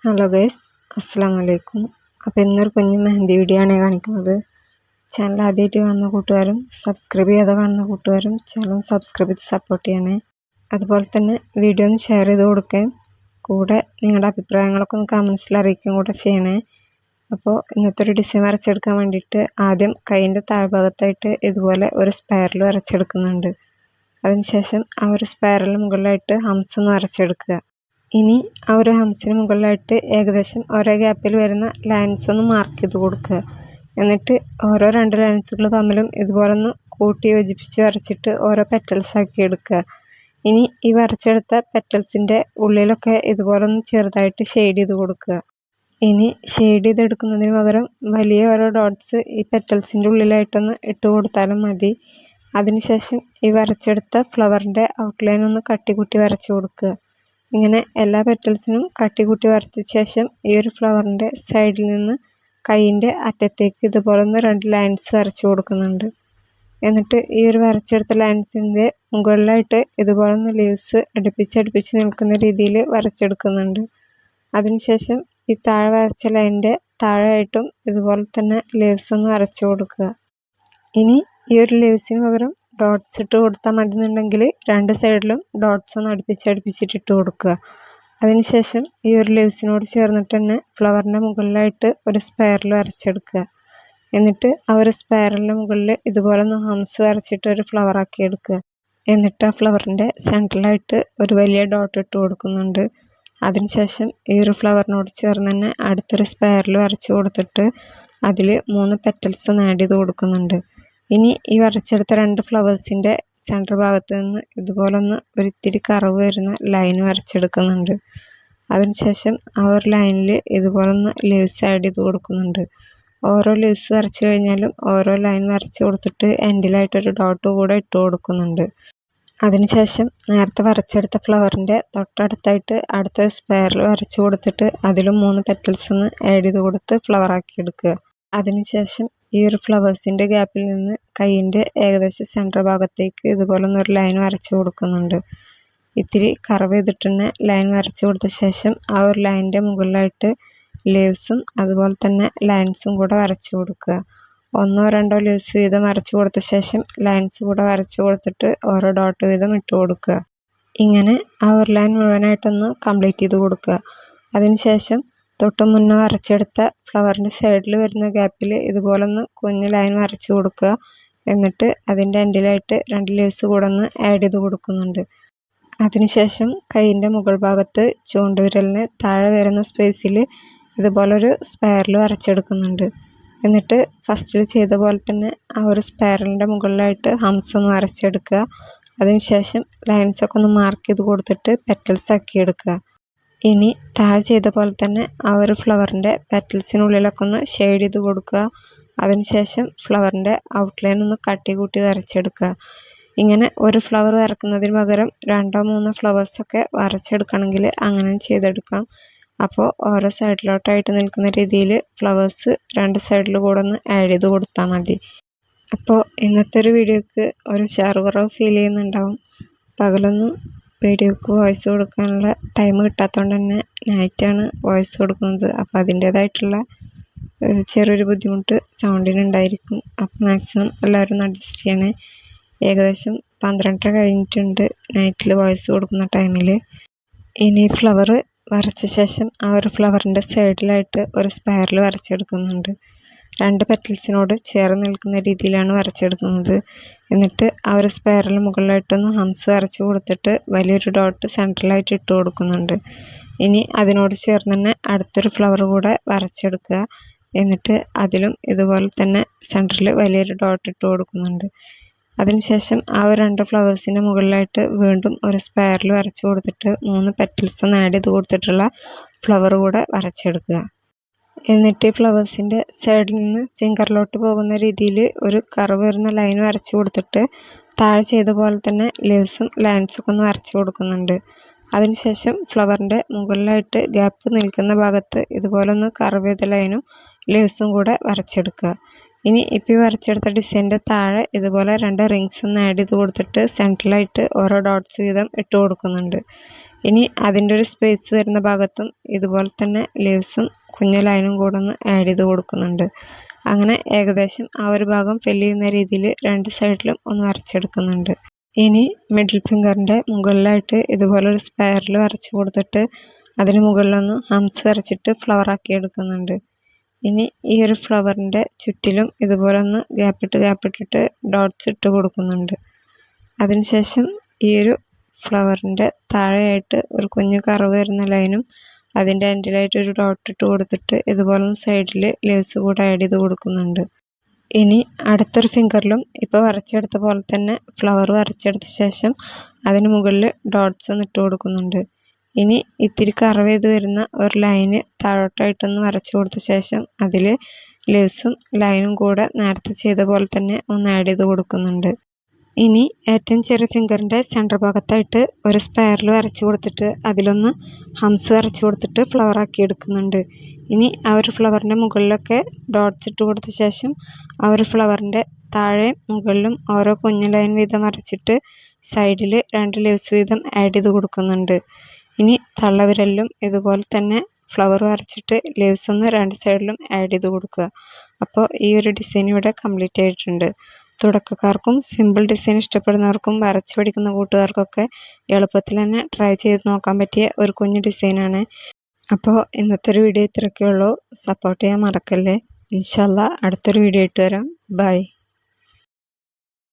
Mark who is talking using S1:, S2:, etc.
S1: Hello guys, അസ്സലാമു അലൈക്കും. അപ്പോൾ ഇന്നൊരു കുഞ്ഞു മെഹന്തി വീഡിയോ ആണ് കാണിക്കുന്നത്. ചാനൽ ആദ്യമായിട്ട് കാണുന്ന കൂട്ടുകാരും സബ്സ്ക്രൈബ് ചെയ്യാതെ കാണുന്ന കൂട്ടുകാരും ചാനൽ സബ്സ്ക്രൈബ് ചെയ്ത് സപ്പോർട്ട് ചെയ്യണേ. അതുപോലെ തന്നെ വീഡിയോ ഒന്ന് ഷെയർ ചെയ്ത് കൊടുക്കുകയും കൂടെ നിങ്ങളുടെ അഭിപ്രായങ്ങളൊക്കെ ഒന്ന് കമൻസിൽ അറിയിക്കുകയും കൂടെ ചെയ്യണേ. അപ്പോൾ ഇന്നത്തെ ഒരു ഡിസൈൻ വരച്ചെടുക്കാൻ വേണ്ടിയിട്ട് ആദ്യം കൈയിൻ്റെ താഴ്ഭാഗത്തായിട്ട് ഇതുപോലെ ഒരു സ്പൈറൽ വരച്ചെടുക്കുന്നുണ്ട്. അതിനുശേഷം ആ ഒരു സ്പൈറലിന് മുകളിലായിട്ട് ഹംസ് ഒന്ന് വരച്ചെടുക്കുക. ഇനി ആ ഒരു ഹംസിന് മുകളിലായിട്ട് ഏകദേശം ഓരോ ഗ്യാപ്പിൽ വരുന്ന ലൈൻസ് ഒന്ന് മാർക്ക് ചെയ്ത് കൊടുക്കുക. എന്നിട്ട് ഓരോ രണ്ട് ലൈൻസുകൾ തമ്മിലും ഇതുപോലെ ഒന്ന് കൂട്ടി യോജിപ്പിച്ച് വരച്ചിട്ട് ഓരോ പെറ്റൽസ് ആക്കി എടുക്കുക. ഇനി ഈ വരച്ചെടുത്ത പെറ്റൽസിൻ്റെ ഉള്ളിലൊക്കെ ഇതുപോലെ ഒന്ന് ചെറുതായിട്ട് ഷെയ്ഡ് ചെയ്ത് കൊടുക്കുക. ഇനി ഷെയ്ഡ് ചെയ്തെടുക്കുന്നതിന് പകരം വലിയ ഓരോ ഡോട്ട്സ് ഈ പെറ്റൽസിൻ്റെ ഉള്ളിലായിട്ടൊന്ന് ഇട്ട് കൊടുത്താലും മതി. അതിനുശേഷം ഈ വരച്ചെടുത്ത ഫ്ലവറിൻ്റെ ഔട്ട്ലൈൻ ഒന്ന് കട്ടിക്കുട്ടി വരച്ചു കൊടുക്കുക. ഇങ്ങനെ എല്ലാ പെറ്റൽസിനും കട്ടിക്കുട്ടി വരച്ച ശേഷം ഈ ഒരു ഫ്ലവറിൻ്റെ സൈഡിൽ നിന്ന് കൈയിൻ്റെ അറ്റത്തേക്ക് ഇതുപോലെ ഒന്ന് രണ്ട് ലൈൻസ് വരച്ചു കൊടുക്കുന്നുണ്ട്. എന്നിട്ട് ഈ ഒരു വരച്ചെടുത്ത ലൈൻസിൻ്റെ മുകളിലായിട്ട് ഇതുപോലെ ഒന്ന് ലീവ്സ് അടുപ്പിച്ച് നിൽക്കുന്ന രീതിയിൽ വരച്ചെടുക്കുന്നുണ്ട്. അതിനുശേഷം ഈ താഴെ വരച്ച ലൈനിൻ്റെ താഴെയായിട്ടും ഇതുപോലെ തന്നെ ലീവ്സ് ഒന്ന് വരച്ചു കൊടുക്കുക. ഇനി ഈ ഒരു ലീവ്സിന് പകരം ഡോട്ട്സ് ഇട്ട് കൊടുത്താൽ മതി എന്നുണ്ടെങ്കിൽ രണ്ട് സൈഡിലും ഡോട്ട്സ് ഒന്ന് അടുപ്പിച്ചിട്ട് ഇട്ട് കൊടുക്കുക. അതിനുശേഷം ഈ ഒരു ലീവ്സിനോട് ചേർന്നിട്ട് തന്നെ ഫ്ലവറിൻ്റെ മുകളിലായിട്ട് ഒരു സ്പൈറൽ വരച്ചെടുക്കുക. എന്നിട്ട് ആ ഒരു സ്പൈറലിൻ്റെ മുകളിൽ ഇതുപോലെ ഒന്ന് ഹംസ് വരച്ചിട്ട് ഒരു ഫ്ലവർ ആക്കി എടുക്കുക. എന്നിട്ട് ആ ഫ്ലവറിൻ്റെ സെൻറ്ററിലായിട്ട് ഒരു വലിയ ഡോട്ട് ഇട്ട് കൊടുക്കുന്നുണ്ട്. അതിനുശേഷം ഈ ഒരു ഫ്ലവറിനോട് ചേർന്ന് തന്നെ അടുത്തൊരു സ്പൈറൽ വരച്ച് കൊടുത്തിട്ട് അതിൽ 3 പെറ്റൽസ് ആഡ് ചെയ്ത് കൊടുക്കുന്നുണ്ട്. ഇനി ഈ വരച്ചെടുത്ത രണ്ട് ഫ്ലവേഴ്സിൻ്റെ സെൻറ്റർ ഭാഗത്ത് നിന്ന് ഇതുപോലെ ഒന്ന് ഒരിത്തിരി കർവ് വരുന്ന ലൈൻ വരച്ചെടുക്കുന്നുണ്ട്. അതിനുശേഷം ആ ഒരു ലൈനിൽ ഇതുപോലെ ഒന്ന് ലീവ്സ് ആഡ് ചെയ്ത് കൊടുക്കുന്നുണ്ട്. ഓരോ ലീവ്സ് വരച്ച് കഴിഞ്ഞാലും ഓരോ ലൈൻ വരച്ച് കൊടുത്തിട്ട് എൻഡിലായിട്ടൊരു ഡോട്ട് കൂടെ ഇട്ട് കൊടുക്കുന്നുണ്ട്. അതിനുശേഷം നേരത്തെ വരച്ചെടുത്ത ഫ്ലവറിൻ്റെ തൊട്ടടുത്തായിട്ട് അടുത്തൊരു സ്പൈറൽ വരച്ച് കൊടുത്തിട്ട് അതിലും 3 പെറ്റൽസ് ഒന്ന് ആഡ് ചെയ്ത് കൊടുത്ത് ഫ്ലവർ ആക്കി എടുക്കുക. അതിനുശേഷം ഈ ഒരു ഫ്ലവേഴ്സിൻ്റെ ഗ്യാപ്പിൽ നിന്ന് കൈയിൻ്റെ ഏകദേശം സെൻറ്റർ ഭാഗത്തേക്ക് ഇതുപോലെ ഒന്നൊരു ലൈൻ വരച്ച് കൊടുക്കുന്നുണ്ട്. ഇത്തിരി കർവ് ചെയ്തിട്ട് തന്നെ ലൈൻ വരച്ച് കൊടുത്ത ശേഷം ആ ഒരു ലൈനിൻ്റെ മുകളിലായിട്ട് ലീവ്സും അതുപോലെ തന്നെ ലൈൻസും കൂടെ വരച്ച് കൊടുക്കുക. 1 or 2 ലീവ്സ് വീതം വരച്ച് കൊടുത്ത ശേഷം ലൈൻസ് കൂടെ വരച്ച് കൊടുത്തിട്ട് ഓരോ ഡോട്ട് വീതം ഇട്ട് കൊടുക്കുക. ഇങ്ങനെ ആ ഒരു ലൈൻ മുഴുവനായിട്ടൊന്ന് കംപ്ലീറ്റ് ചെയ്ത് കൊടുക്കുക. അതിനുശേഷം തൊട്ട് മുന്നേ വരച്ചെടുത്ത ഫ്ലവറിൻ്റെ സൈഡിൽ വരുന്ന ഗ്യാപ്പിൽ ഇതുപോലെ ഒന്ന് കുഞ്ഞ് ലൈൻ വരച്ച് കൊടുക്കുക. എന്നിട്ട് അതിൻ്റെ എൻഡിലായിട്ട് 2 ലീവ്സ് കൂടെ ഒന്ന് ആഡ് ചെയ്ത് കൊടുക്കുന്നുണ്ട്. അതിനുശേഷം കൈയിൻ്റെ മുകൾ ഭാഗത്ത് ചൂണ്ടുവിരലിന് താഴെ വരുന്ന സ്പേസിൽ ഇതുപോലൊരു സ്പൈറൽ വരച്ചെടുക്കുന്നുണ്ട്. എന്നിട്ട് ഫസ്റ്റിൽ ചെയ്ത പോലെ തന്നെ ആ ഒരു സ്പൈറലിൻ്റെ മുകളിലായിട്ട് ഹംസ് ഒന്ന് വരച്ചെടുക്കുക. അതിനുശേഷം ലൈൻസൊക്കെ ഒന്ന് മാർക്ക് ചെയ്ത് കൊടുത്തിട്ട് പെറ്റൽസ് ആക്കി എടുക്കുക. ഇനി താഴെ ചെയ്ത പോലെ തന്നെ ആ ഒരു ഫ്ലവറിൻ്റെ പെറ്റൽസിനുള്ളിലൊക്കെ ഒന്ന് ഷെയ്ഡ് ചെയ്ത് കൊടുക്കുക. അതിനുശേഷം ഫ്ലവറിൻ്റെ ഔട്ട്ലൈൻ ഒന്ന് കൂട്ടി വരച്ചെടുക്കുക. ഇങ്ങനെ ഒരു ഫ്ലവർ വരക്കുന്നതിന് പകരം 2 or 3 ഫ്ലവേഴ്സൊക്കെ വരച്ചെടുക്കണമെങ്കിൽ അങ്ങനെ ചെയ്തെടുക്കാം. അപ്പോൾ ഓരോ സൈഡിലോട്ടായിട്ട് നിൽക്കുന്ന രീതിയിൽ ഫ്ലവേഴ്സ് 2 സൈഡിൽ കൂടെ ഒന്ന് ആഡ് ചെയ്ത് കൊടുത്താൽ മതി. അപ്പോൾ ഇന്നത്തെ ഒരു വീഡിയോക്ക് ഒരു ഉഷാറ് കുറവ് ഫീൽ ചെയ്യുന്നുണ്ടാവും. പകലൊന്നും വീഡിയോക്ക് വോയിസ് കൊടുക്കാനുള്ള ടൈം കിട്ടാത്തതുകൊണ്ട് തന്നെ നൈറ്റാണ് വോയിസ് കൊടുക്കുന്നത്. അപ്പോൾ അതിൻ്റേതായിട്ടുള്ള ചെറിയൊരു ബുദ്ധിമുട്ട് സൗണ്ടിനുണ്ടായിരിക്കും. അപ്പോൾ മാക്സിമം എല്ലാവരും അഡ്ജസ്റ്റ് ചെയ്യണേ. ഏകദേശം 12:30 കഴിഞ്ഞിട്ടുണ്ട് നൈറ്റിൽ വോയിസ് കൊടുക്കുന്ന ടൈമിൽ. ഇനി ഫ്ലവർ വരച്ച ശേഷം ആ ഒരു ഫ്ലവറിൻ്റെ സൈഡിലായിട്ട് ഒരു സ്പൈറൽ വരച്ചെടുക്കുന്നുണ്ട്. 2 പെറ്റൽസിനോട് ചേർന്ന് നിൽക്കുന്ന രീതിയിലാണ് വരച്ചെടുക്കുന്നത്. എന്നിട്ട് ആ ഒരു സ്പൈറലിന് മുകളിലായിട്ടൊന്ന് ഹംസ് വരച്ച് കൊടുത്തിട്ട് വലിയൊരു ഡോട്ട് സെൻട്രലായിട്ട് ഇട്ട് കൊടുക്കുന്നുണ്ട്. ഇനി അതിനോട് ചേർന്ന് തന്നെ അടുത്തൊരു ഫ്ലവർ കൂടെ വരച്ചെടുക്കുക. എന്നിട്ട് അതിലും ഇതുപോലെ തന്നെ സെൻറ്ററിൽ വലിയൊരു ഡോട്ട് ഇട്ട് കൊടുക്കുന്നുണ്ട്. അതിനുശേഷം ആ ഒരു 2 ഫ്ലവേഴ്സിൻ്റെ മുകളിലായിട്ട് വീണ്ടും ഒരു സ്പൈറൽ വരച്ച് കൊടുത്തിട്ട് 3 പെറ്റൽസ് ഒന്ന് ആഡ് ചെയ്ത് കൊടുത്തിട്ടുള്ള ഫ്ലവർ കൂടെ വരച്ചെടുക്കുക. എന്നിട്ട് ഈ ഫ്ലവേഴ്സിൻ്റെ സൈഡിൽ നിന്ന് ഫിംഗറിലോട്ട് പോകുന്ന രീതിയിൽ ഒരു കർവ് വരുന്ന ലൈൻ വരച്ച് കൊടുത്തിട്ട് താഴെ ചെയ്ത പോലെ തന്നെ ലീവ്സും ലൈൻസൊക്കെ ഒന്ന് വരച്ച് കൊടുക്കുന്നുണ്ട്. അതിനുശേഷം ഫ്ലവറിൻ്റെ മുകളിലായിട്ട് ഗ്യാപ്പ് നിൽക്കുന്ന ഭാഗത്ത് ഇതുപോലെ ഒന്ന് കർവ് ചെയ്ത ലൈനും ലീവ്സും കൂടെ വരച്ചെടുക്കുക. ഇനി ഇപ്പോൾ വരച്ചെടുത്ത ഡിസൈൻ്റെ താഴെ ഇതുപോലെ 2 റിങ്സ് ഒന്ന് ആഡ് ചെയ്ത് കൊടുത്തിട്ട് സെൻട്രലായിട്ട് ഓരോ ഡോട്ട്സ് വീതം ഇട്ട് കൊടുക്കുന്നുണ്ട്. ഇനി അതിൻ്റെ ഒരു സ്പേസ് വരുന്ന ഭാഗത്തും ഇതുപോലെ തന്നെ ലീവ്സും കുഞ്ഞു ലൈനും കൂടെ ഒന്ന് ആഡ് ചെയ്ത് കൊടുക്കുന്നുണ്ട്. അങ്ങനെ ഏകദേശം ആ ഒരു ഭാഗം ഫില്ല് ചെയ്യുന്ന രീതിയിൽ രണ്ട് സൈഡിലും ഒന്ന് വരച്ചെടുക്കുന്നുണ്ട്. ഇനി മിഡിൽ ഫിംഗറിൻ്റെ മുകളിലായിട്ട് ഇതുപോലെ ഒരു സ്പൈറൽ വരച്ച് കൊടുത്തിട്ട് അതിന് മുകളിലൊന്ന് ഹംസ് വരച്ചിട്ട് ഫ്ലവർ ആക്കി എടുക്കുന്നുണ്ട്. ഇനി ഈ ഒരു ഫ്ലവറിൻ്റെ ചുറ്റിലും ഇതുപോലെ ഒന്ന് ഗ്യാപ്പിട്ടിട്ട് ഡോട്ട്സ് ഇട്ട് കൊടുക്കുന്നുണ്ട്. അതിനുശേഷം ഈ ഒരു ഫ്ലവറിൻ്റെ താഴെയായിട്ട് ഒരു കുഞ്ഞു കർവ് വരുന്ന ലൈനും അതിൻ്റെ എൻഡിലായിട്ട് ഒരു ഡോട്ട് ഇട്ട് കൊടുത്തിട്ട് ഇതുപോലെ സൈഡിൽ ലീവ്സ് കൂടെ ആഡ് ചെയ്ത് കൊടുക്കുന്നുണ്ട്. ഇനി അടുത്തൊരു ഫിംഗറിലും ഇപ്പോൾ വരച്ചെടുത്ത പോലെ തന്നെ ഫ്ലവർ വരച്ചെടുത്ത ശേഷം അതിന് മുകളിൽ ഡോട്ട്സ് ഒന്ന് ഇട്ട് കൊടുക്കുന്നുണ്ട്. ഇനി ഇത്തിരി കർവ് ചെയ്ത് വരുന്ന ഒരു ലൈന് താഴോട്ടായിട്ടൊന്ന് വരച്ചു കൊടുത്ത ശേഷം അതിൽ ലീവ്സും ലൈനും കൂടെ നേരത്തെ ചെയ്ത പോലെ തന്നെ ഒന്ന് ആഡ് ചെയ്ത് കൊടുക്കുന്നുണ്ട്. ഇനി ഏറ്റവും ചെറിയ ഫിംഗറിൻ്റെ സെൻറ്റർ ഭാഗത്തായിട്ട് ഒരു സ്പൈറൽ വരച്ചു കൊടുത്തിട്ട് അതിലൊന്ന് ഹംസ് വരച്ചു കൊടുത്തിട്ട് ഫ്ലവർ ആക്കി എടുക്കുന്നുണ്ട്. ഇനി ആ ഒരു ഫ്ലവറിൻ്റെ മുകളിലൊക്കെ ഡോട്ട്സ് ഇട്ട് കൊടുത്ത ശേഷം ആ ഒരു ഫ്ലവറിൻ്റെ താഴെ മുകളിലും ഓരോ കുഞ്ഞു ലൈൻ വീതം വരച്ചിട്ട് സൈഡിൽ 2 ലീവ്സ് വീതം ആഡ് ചെയ്ത് കൊടുക്കുന്നുണ്ട്. ഇനി തള്ളവിരലിലും ഇതുപോലെ തന്നെ ഫ്ലവർ വരച്ചിട്ട് ലീവ്സ് ഒന്ന് 2 സൈഡിലും ആഡ് ചെയ്ത് കൊടുക്കുക. അപ്പോൾ ഈ ഒരു ഡിസൈൻ ഇവിടെ കംപ്ലീറ്റ് ആയിട്ടുണ്ട്. തുടക്കക്കാർക്കും സിമ്പിൾ ഡിസൈൻ ഇഷ്ടപ്പെടുന്നവർക്കും വരച്ച് പഠിക്കുന്ന കൂട്ടുകാർക്കൊക്കെ എളുപ്പത്തിൽ തന്നെ ട്രൈ ചെയ്ത് നോക്കാൻ പറ്റിയ ഒരു കുഞ്ഞു ഡിസൈനാണ്. അപ്പോൾ ഇന്നത്തെ ഒരു വീഡിയോ ഇത്രയൊക്കെ ഉള്ളൂ. സപ്പോർട്ട് ചെയ്യാൻ മറക്കല്ലേ. ഇൻഷാ അല്ലാഹ് അടുത്തൊരു വീഡിയോ ആയിട്ട് വരാം. ബൈ.